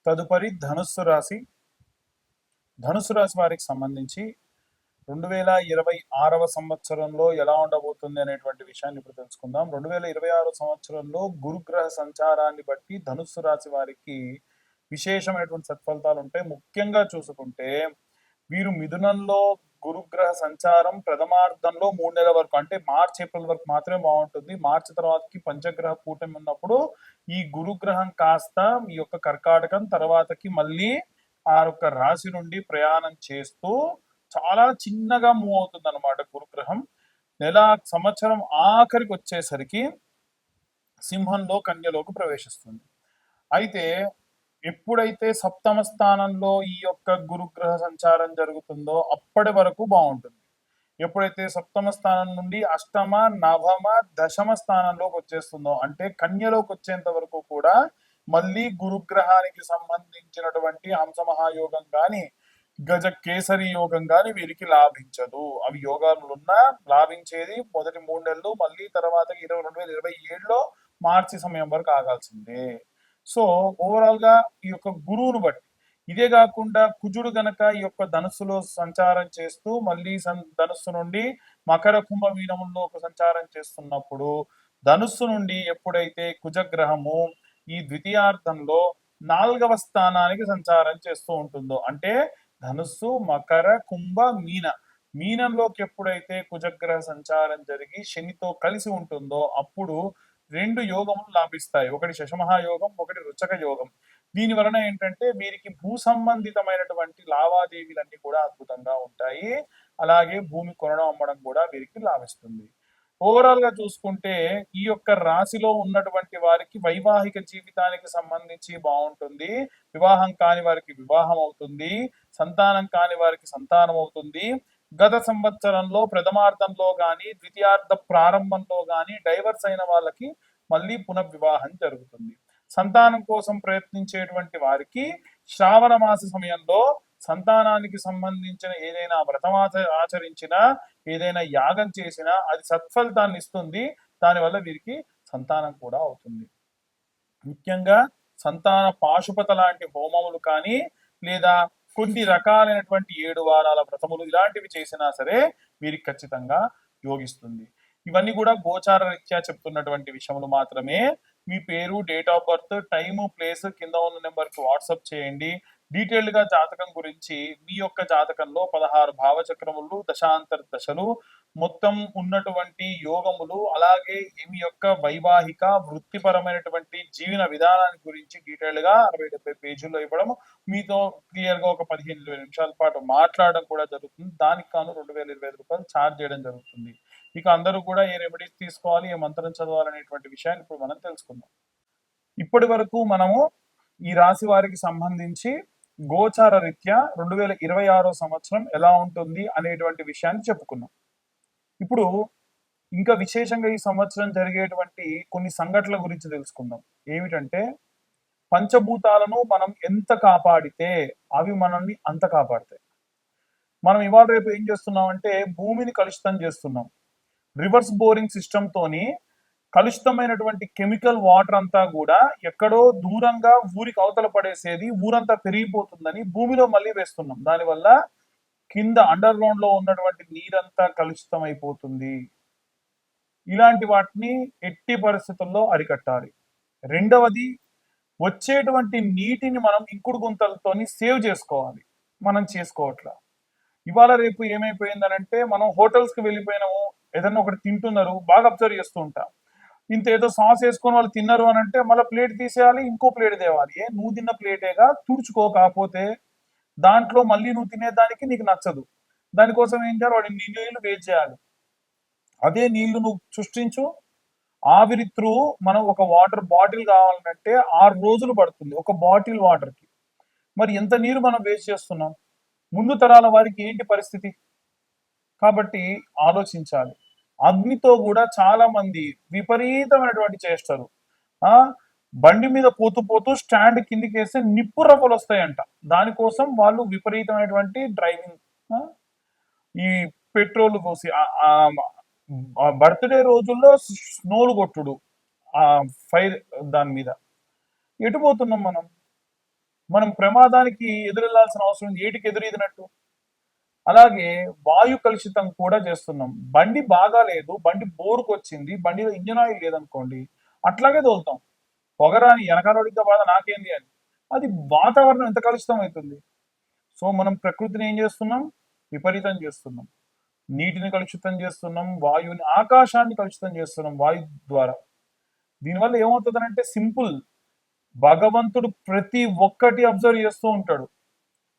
తదుపరి ధనుస్సు రాశి. ధనుస్సు రాశి వారికి సంబంధించి 2026 సంవత్సరంలో ఎలా ఉండబోతుంది అనేటువంటి విషయాన్ని ఇప్పుడు తెలుసుకుందాం. 2026 సంవత్సరంలో గురుగ్రహ సంచారాన్ని బట్టి ధనుస్సు రాశి వారికి విశేషమైనటువంటి సత్ఫలితాలు ఉంటాయి. ముఖ్యంగా చూసుకుంటే వీరు మిథునంలో గురుగ్రహ సంచారం ప్రథమార్థంలో 3 నెలల వరకు, అంటే మార్చ్ ఏప్రిల్ వరకు మాత్రమే బాగుంటుంది. మార్చి తర్వాతకి పంచగ్రహ కూటమి ఉన్నప్పుడు ఈ గురుగ్రహం కాస్త మీ యొక్క కర్కాటకం తర్వాతకి మళ్ళీ ఆ యొక్క రాశి నుండి ప్రయాణం చేస్తూ చాలా చిన్నగా మూవ్ అవుతుంది అనమాట గురుగ్రహం. సంవత్సరం ఆఖరికి వచ్చేసరికి సింహంలో కన్యలోకి ప్రవేశిస్తుంది. అయితే ఎప్పుడైతే సప్తమ స్థానంలో ఈ యొక్క గురుగ్రహ సంచారం జరుగుతుందో అప్పటి వరకు బాగుంటుంది. ఎప్పుడైతే సప్తమ స్థానం నుండి అష్టమ, నవమ, దశమ స్థానంలోకి వచ్చేస్తుందో, అంటే కన్యలోకి వచ్చేంత వరకు కూడా మళ్ళీ గురుగ్రహానికి సంబంధించినటువంటి హంసమహాయోగం కానీ గజ కేసరి యోగం కానీ వీరికి లాభించదు. అవి యోగాలున్నా లాభించేది మొదటి 3 నెలలు, మళ్ళీ తర్వాత 2027లో మార్చి సమయం వరకు ఆగాల్సిందే. సో ఓవరాల్ గా ఈ యొక్క గురువును బట్టి, ఇదే కాకుండా కుజుడు గనక ఈ యొక్క ధనుస్సులో సంచారం చేస్తూ మళ్ళీ ధనుస్సు నుండి మకర కుంభ మీనంలో సంచారం చేస్తున్నప్పుడు, ధనుస్సు నుండి ఎప్పుడైతే కుజగ్రహము ఈ ద్వితీయార్థంలో 4వ స్థానానికి సంచారం చేస్తూ ఉంటుందో, అంటే ధనుస్సు, మకర, కుంభ, మీనంలోకి ఎప్పుడైతే కుజగ్రహ సంచారం జరిగి శనితో కలిసి ఉంటుందో అప్పుడు 2 యోగములు లాభిస్తాయి. ఒకటి శశమహాయోగం, ఒకటి రుచక యోగం. దీని వలన ఏంటంటే వీరికి భూ సంబంధితమైనటువంటి లావాదేవీలన్నీ కూడా అద్భుతంగా ఉంటాయి. అలాగే భూమి కొనడం అమ్మడం కూడా వీరికి లాభిస్తుంది. ఓవరాల్ గా చూసుకుంటే ఈ యొక్క రాశిలో ఉన్నటువంటి వారికి వైవాహిక జీవితానికి సంబంధించి బాగుంటుంది. వివాహం కాని వారికి వివాహం అవుతుంది. సంతానం కాని వారికి సంతానం అవుతుంది. గత సంవత్సరంలో ప్రథమార్థంలో గాని ద్వితీయార్థ ప్రారంభంలో గాని డైవర్స్ అయిన వాళ్ళకి మళ్ళీ పునర్వివాహం జరుగుతుంది. సంతానం కోసం ప్రయత్నించేటువంటి వారికి శ్రావణ మాస సమయంలో సంతానానికి సంబంధించిన ఏదైనా వ్రతం ఆచరించినా, ఏదైనా యాగం చేసినా అది సత్ఫలితాన్ని ఇస్తుంది. దానివల్ల వీరికి సంతానం కూడా అవుతుంది. ముఖ్యంగా సంతాన పాశుపత లాంటి హోమములు కానీ, లేదా కొన్ని రకాలైనటువంటి 7 వారాల వ్రతములు ఇలాంటివి చేసినా సరే వీరికి ఖచ్చితంగా యోగిస్తుంది. ఇవన్నీ కూడా గోచార రీత్యా చెప్తున్నటువంటి విషయములు మాత్రమే. మీ పేరు, date of birth, time, place కింద ఉన్న నెంబర్కి వాట్సాప్ చేయండి. డీటెయిల్డ్ గా జాతకం గురించి, మీ యొక్క జాతకంలో 16 భావచక్రములు, దశాంతర దశలు, మొత్తం ఉన్నటువంటి యోగములు, అలాగే మీ యొక్క వైవాహిక వృత్తిపరమైనటువంటి జీవన విధానాన్ని గురించి డీటెయిల్డ్ గా 60-70 పేజీల్లో ఇవ్వడం, మీతో క్లియర్ గా ఒక 15-20 నిమిషాల పాటు మాట్లాడడం కూడా జరుగుతుంది. దానికి కాను 2025 రూపాయలు ఛార్జ్ చేయడం జరుగుతుంది. ఇక అందరూ కూడా ఏ రెమెడీస్ తీసుకోవాలి, ఏ మంత్రం చదవాలనేటువంటి విషయాన్ని ఇప్పుడు మనం తెలుసుకుందాం. ఇప్పటి వరకు మనము ఈ రాశి వారికి సంబంధించి గోచార రీత్యా 2026 సంవత్సరం ఎలా ఉంటుంది అనేటువంటి విషయాన్ని చెప్పుకున్నాం. ఇప్పుడు ఇంకా విశేషంగా ఈ సంవత్సరం జరిగేటువంటి కొన్ని సంఘటనల గురించి తెలుసుకుందాం. ఏమిటంటే, పంచభూతాలను మనం ఎంత కాపాడితే అవి మనల్ని అంత కాపాడతాయి. మనం ఇవాళ రేపు ఏం చేస్తున్నాం అంటే భూమిని కలుషితం చేస్తున్నాం. రివర్స్ బోరింగ్ సిస్టమ్ తోని కలుషితమైనటువంటి కెమికల్ వాటర్ అంతా కూడా ఎక్కడో దూరంగా ఊరికి అవతల పడేసేది, ఊరంతా పెరిగిపోతుందని భూమిలో మళ్ళీ వేస్తున్నాం. దానివల్ల కింద అండర్ గ్రౌండ్ లో ఉన్నటువంటి నీరంతా కలుషితం అయిపోతుంది. ఇలాంటి వాటిని ఎట్టి పరిస్థితుల్లో అరికట్టాలి. రెండవది, వచ్చేటువంటి నీటిని మనం ఇంకుడు గుంతలతోని సేవ్ చేసుకోవాలి. మనం చేసుకోవట్లా. ఇవాళ రేపు ఏమైపోయిందనంటే, మనం హోటల్స్ కి వెళ్ళిపోయినాము, ఏదన్నా ఒకటి తింటున్నారు, బాగా అబ్జర్వ్ చేస్తూ ఉంటాం. ఇంత ఏదో సాస్ వేసుకొని వాళ్ళు తిన్నారు అని అంటే మళ్ళీ ప్లేట్ తీసేయాలి, ఇంకో ప్లేట్ తేవాలి. నువ్వు తిన్న ప్లేటేగా, తుడుచుకో. కాకపోతే దాంట్లో మళ్ళీ నువ్వు తినేదానికి నీకు నచ్చదు. దానికోసం ఏం చేయాలి, వాడి నీళ్ళు వేస్ట్ చేయాలి. అదే నీళ్లు నువ్వు సృష్టించు. ఆవిరి త్రూ మనం ఒక వాటర్ బాటిల్ కావాలంటే 6 రోజులు పడుతుంది ఒక బాటిల్ వాటర్ కి. మరి ఎంత నీరు మనం వేస్ట్ చేస్తున్నాం? ముందు తరాల వారికి ఏంటి పరిస్థితి? కాబట్టి ఆలోచించాలి. అగ్నితో కూడా చాలా మంది విపరీతమైనటువంటి చేస్తారు. బండి మీద పోతూ పోతూ స్టాండ్ కిందికి వేస్తే నిప్పు రవ్వలు వస్తాయంట. దానికోసం వాళ్ళు విపరీతమైనటువంటి డ్రైవింగ్, ఈ పెట్రోల్ పోసి బర్త్డే రోజుల్లో స్నోలు కొట్టుడు, ఆ ఫైర్ దాని మీద. ఎటు పోతున్నాం మనం? మనం ప్రమాదానికి ఎదురెళ్లాల్సిన అవసరం ఏటికి ఎదురీదినట్టు. అలాగే వాయు కలుషితం కూడా చేస్తున్నాం. బండి బాగా లేదు, బండి బోరుకొచ్చింది, బండిలో ఇంజిన్ ఆయిల్ లేదనుకోండి, అట్లాగే తోలుతాం. పొగరాని వెనకాలోడితో బాధ నాకేంది అని. అది వాతావరణం ఎంత కలుషితం అవుతుంది. సో మనం ప్రకృతిని ఏం చేస్తున్నాం? విపరీతం చేస్తున్నాం. నీటిని కలుషితం చేస్తున్నాం, వాయువుని, ఆకాశాన్ని కలుషితం చేస్తున్నాం వాయు ద్వారా. దీనివల్ల ఏమవుతుందంటే సింపుల్, భగవంతుడు ప్రతి ఒక్కటి అబ్జర్వ్ చేస్తూ ఉంటాడు.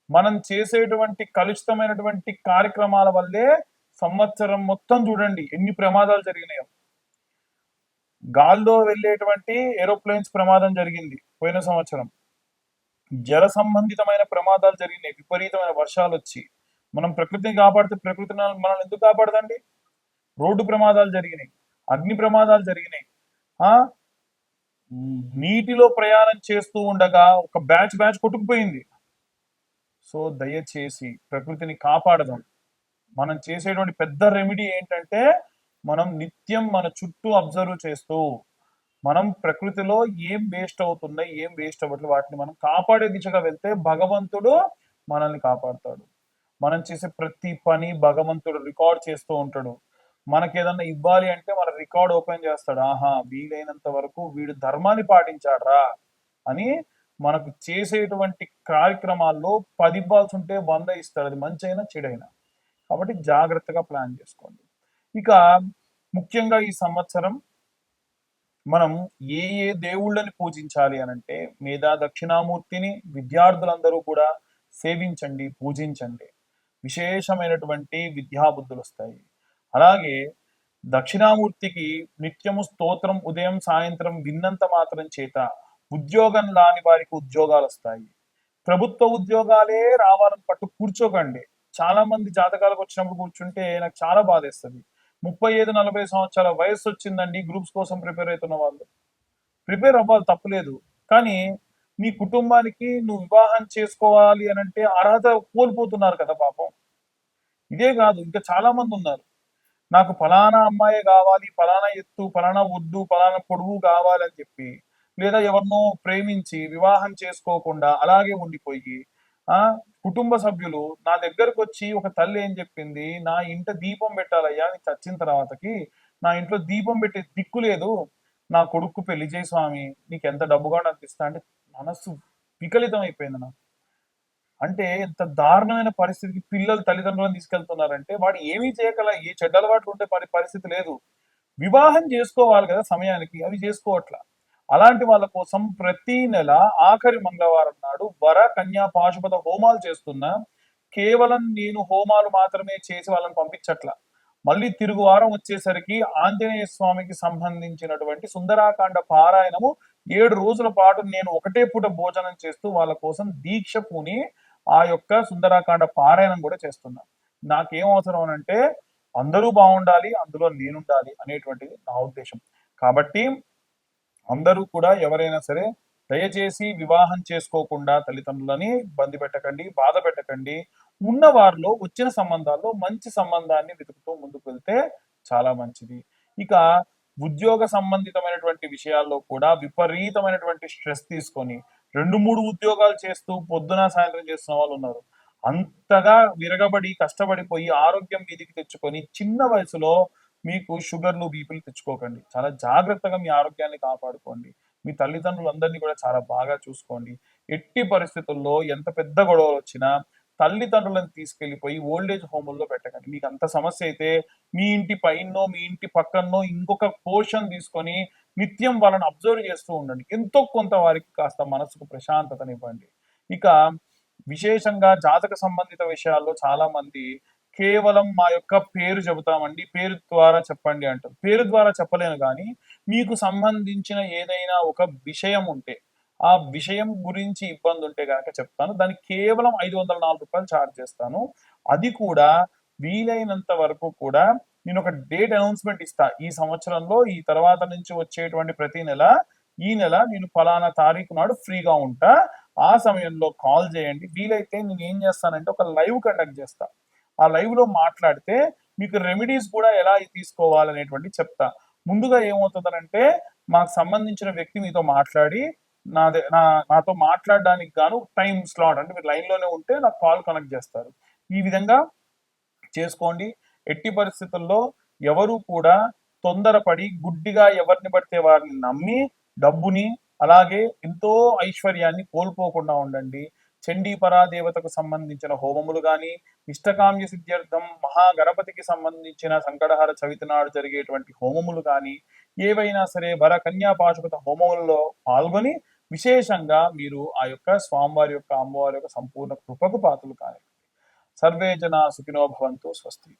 మనం చేసేటువంటి కలుషితమైనటువంటి కార్యక్రమాల వల్లే సంవత్సరం మొత్తం చూడండి ఎన్ని ప్రమాదాలు జరిగినాయో. గాల్లో వెళ్ళేటువంటి ఏరోప్లేన్స్ ప్రమాదం జరిగింది పోయిన సంవత్సరం. జల సంబంధితమైన ప్రమాదాలు జరిగినాయి, విపరీతమైన వర్షాలు వచ్చి. మనం ప్రకృతిని కాపాడితే ప్రకృతి మనల్ని ఎందుకు కాపాడదండి? రోడ్డు ప్రమాదాలు జరిగినాయి, అగ్ని ప్రమాదాలు జరిగినాయి. ఆ నీటిలో ప్రయాణం చేస్తూ ఉండగా ఒక బ్యాచ్ కొట్టుకుపోయింది. సో దయచేసి ప్రకృతిని కాపాడదాం. మనం చేసేటువంటి పెద్ద రెమెడీ ఏంటంటే, మనం నిత్యం మన చుట్టూ అబ్జర్వ్ చేస్తూ, మనం ప్రకృతిలో ఏం వేస్ట్ అవుతున్నాయి, ఏం వేస్ట్ అవ్వట్లేదు, వాటిని మనం కాపాడే దిశగా వెళ్తే భగవంతుడు మనల్ని కాపాడతాడు. మనం చేసే ప్రతి పని భగవంతుడు రికార్డ్ చేస్తూ ఉంటాడు. మనకి ఏదన్నా ఇవ్వాలి అంటే మన రికార్డ్ ఓపెన్ చేస్తాడు. ఆహా, వీలైనంత వరకు వీడు ధర్మాన్ని పాటించాడ్రా అని. మనకు చేసేటువంటి కార్యక్రమాల్లో 10 ఇవ్వాల్సి ఉంటే 100 ఇస్తాడు, అది మంచి అయినా చెడైనా. కాబట్టి జాగ్రత్తగా ప్లాన్ చేసుకోండి. ఇక ముఖ్యంగా ఈ సంవత్సరం మనం ఏ దేవుళ్ళని పూజించాలి అనంటే, మేధా దక్షిణామూర్తిని విద్యార్థులందరూ కూడా సేవించండి, పూజించండి. విశేషమైనటువంటి విద్యాబుద్ధులు వస్తాయి. అలాగే దక్షిణామూర్తికి నిత్యము స్తోత్రం ఉదయం సాయంత్రం విన్నంత మాత్రం చేత ఉద్యోగం రాని వారికి ఉద్యోగాలు వస్తాయి. ప్రభుత్వ ఉద్యోగాలే రావాలని పట్టు కూర్చోకండి. చాలా మంది జాతకాలకు వచ్చినప్పుడు కూర్చుంటే నాకు చాలా బాధేస్తుంది. 35-40 సంవత్సరాల వయసు వచ్చిందండి, గ్రూప్స్ కోసం ప్రిపేర్ అవుతున్న వాళ్ళు ప్రిపేర్ అవ్వాలి, తప్పులేదు. కానీ నీ కుటుంబానికి నువ్వు వివాహం చేసుకోవాలి అని అంటే అర్హత కోల్పోతున్నారు కదా పాపం. ఇదే కాదు, ఇంకా చాలా మంది ఉన్నారు. నాకు ఫలానా అమ్మాయి కావాలి, ఫలానా ఎత్తు, ఫలానా ఒడ్డు, ఫలానా పొడుగు కావాలి అని చెప్పి, లేదా ఎవరినో ప్రేమించి వివాహం చేసుకోకుండా అలాగే ఉండిపోయి, ఆ కుటుంబ సభ్యులు నా దగ్గరకు వచ్చి, ఒక తల్లి ఏం చెప్పింది, నా ఇంట దీపం పెట్టాలయ్యా నీకు చచ్చిన తర్వాతకి, నా ఇంట్లో దీపం పెట్టే దిక్కు లేదు, నా కొడుకు పెళ్లి చేయి స్వామి, నీకు ఎంత డబ్బు కూడా నాకు ఇస్తా అంటే మనస్సు వికలితం అయిపోయింది నాకు. అంటే ఎంత దారుణమైన పరిస్థితికి పిల్లలు తల్లిదండ్రులను తీసుకెళ్తున్నారంటే, వాడు ఏమీ చేయగల, ఏ చెడ్డ అలవాట్లు ఉంటే పరిస్థితి లేదు. వివాహం చేసుకోవాలి కదా సమయానికి, అవి చేసుకోవట్లా. అలాంటి వాళ్ళ కోసం ప్రతి నెల ఆఖరి మంగళవారం నాడు వర కన్యా పాశుపత హోమాలు చేస్తున్నా. కేవలం నేను హోమాలు మాత్రమే చేసి వాళ్ళని పంపించట్లా. మళ్ళీ తిరుగు వారం వచ్చేసరికి ఆంజనేయ స్వామికి సంబంధించినటువంటి సుందరాకాండ పారాయణము 7 రోజుల పాటు నేను ఒకటే పూట భోజనం చేస్తూ వాళ్ళ కోసం దీక్ష పూని ఆ యొక్క సుందరాకాండ పారాయణం కూడా చేస్తున్నా. నాకేం అవసరం అనంటే అందరూ బాగుండాలి, అందులో నేనుండాలి అనేటువంటిది నా ఉద్దేశం. కాబట్టి అందరూ కూడా ఎవరైనా సరే దయచేసి వివాహం చేసుకోకుండా తల్లిదండ్రులని ఇబ్బంది పెట్టకండి, బాధ పెట్టకండి. ఉన్న వారిలో వచ్చిన సంబంధాల్లో మంచి సంబంధాన్ని వెతుకుతూ ముందుకు వెళ్తే చాలా మంచిది. ఇక ఉద్యోగ సంబంధితమైనటువంటి విషయాల్లో కూడా విపరీతమైనటువంటి స్ట్రెస్ తీసుకొని 2-3 ఉద్యోగాలు చేస్తూ పొద్దున సాయంత్రం చేస్తున్న వాళ్ళు ఉన్నారు. అంతగా విరగబడి కష్టపడిపోయి ఆరోగ్యం మీదికి తెచ్చుకొని చిన్న వయసులో మీకు షుగర్లు, బీపీలు తెచ్చుకోకండి. చాలా జాగ్రత్తగా మీ ఆరోగ్యాన్ని కాపాడుకోండి. మీ తల్లిదండ్రులందరినీ కూడా చాలా బాగా చూసుకోండి. ఎట్టి పరిస్థితుల్లో ఎంత పెద్ద గొడవలొచ్చినా తల్లిదండ్రులను తీసుకెళ్ళిపోయి ఓల్డ్ ఏజ్ హోముల్లో పెట్టకండి. మీకు అంత సమస్య అయితే మీ ఇంటి పైనో, మీ ఇంటి పక్కనో ఇంకొక పోర్షన్ తీసుకొని నిత్యం వాళ్ళని అబ్జర్వ్ చేస్తూ ఉండండి. ఎంతో కొంత వారికి కాస్త మనసుకు ప్రశాంతతనివ్వండి. ఇక విశేషంగా జాతక సంబంధిత విషయాల్లో చాలా మంది కేవలం మా యొక్క పేరు చెబుతామండి, పేరు ద్వారా చెప్పండి అంటారు. పేరు ద్వారా చెప్పలేను కానీ మీకు సంబంధించిన ఏదైనా ఒక విషయం ఉంటే, ఆ విషయం గురించి ఇబ్బంది ఉంటే గనక చెప్తాను. దానికి కేవలం రూ. 504 ఛార్జ్ చేస్తాను. అది కూడా వీలైనంత వరకు కూడా నేను ఒక డేట్ అనౌన్స్మెంట్ ఇస్తా. ఈ సంవత్సరంలో ఈ తర్వాత నుంచి వచ్చేటువంటి ప్రతి నెల, ఈ నెల నేను ఫలానా తారీఖు నాడు ఫ్రీగా ఉంటా, ఆ సమయంలో కాల్ చేయండి. వీలైతే నేను ఏం చేస్తానంటే ఒక లైవ్ కండక్ట్ చేస్తా. ఆ లైవ్ లో మాట్లాడితే మీకు రెమెడీస్ కూడా ఎలా తీసుకోవాలనేటువంటి చెప్తా. ముందుగా ఏమవుతుందనంటే మాకు సంబంధించిన వ్యక్తి మీతో మాట్లాడి నాతో మాట్లాడడానికి గాను టైం స్లాట్ అంటే మీరు లైన్‌లోనే ఉంటే నాకు కాల్ కనెక్ట్ చేస్తారు. ఈ విధంగా చేసుకోండి. ఎట్టి పరిస్థితుల్లో ఎవరు కూడా తొందరపడి గుడ్డిగా ఎవరిని పడితే వారిని నమ్మి డబ్బుని అలాగే ఎంతో ఐశ్వర్యాన్ని కోల్పోకుండా ఉండండి. చండీ పరాదేవతకు సంబంధించిన హోమములు గాని, ఇష్టకామ్య సిద్ధ్యర్థం మహాగణపతికి సంబంధించిన సంకటహర చవితి నాడు జరిగేటువంటి హోమములు గాని, ఏవైనా సరే వర కన్యా పాశుపత హోమములలో పాల్గొని విశేషంగా మీరు ఆ యొక్క స్వామివారి యొక్క అమ్మవారి యొక్క సంపూర్ణ కృపకు పాత్రలు కానివ్వండి. సర్వే జనా సుఖినో భవంతు. స్వస్తి.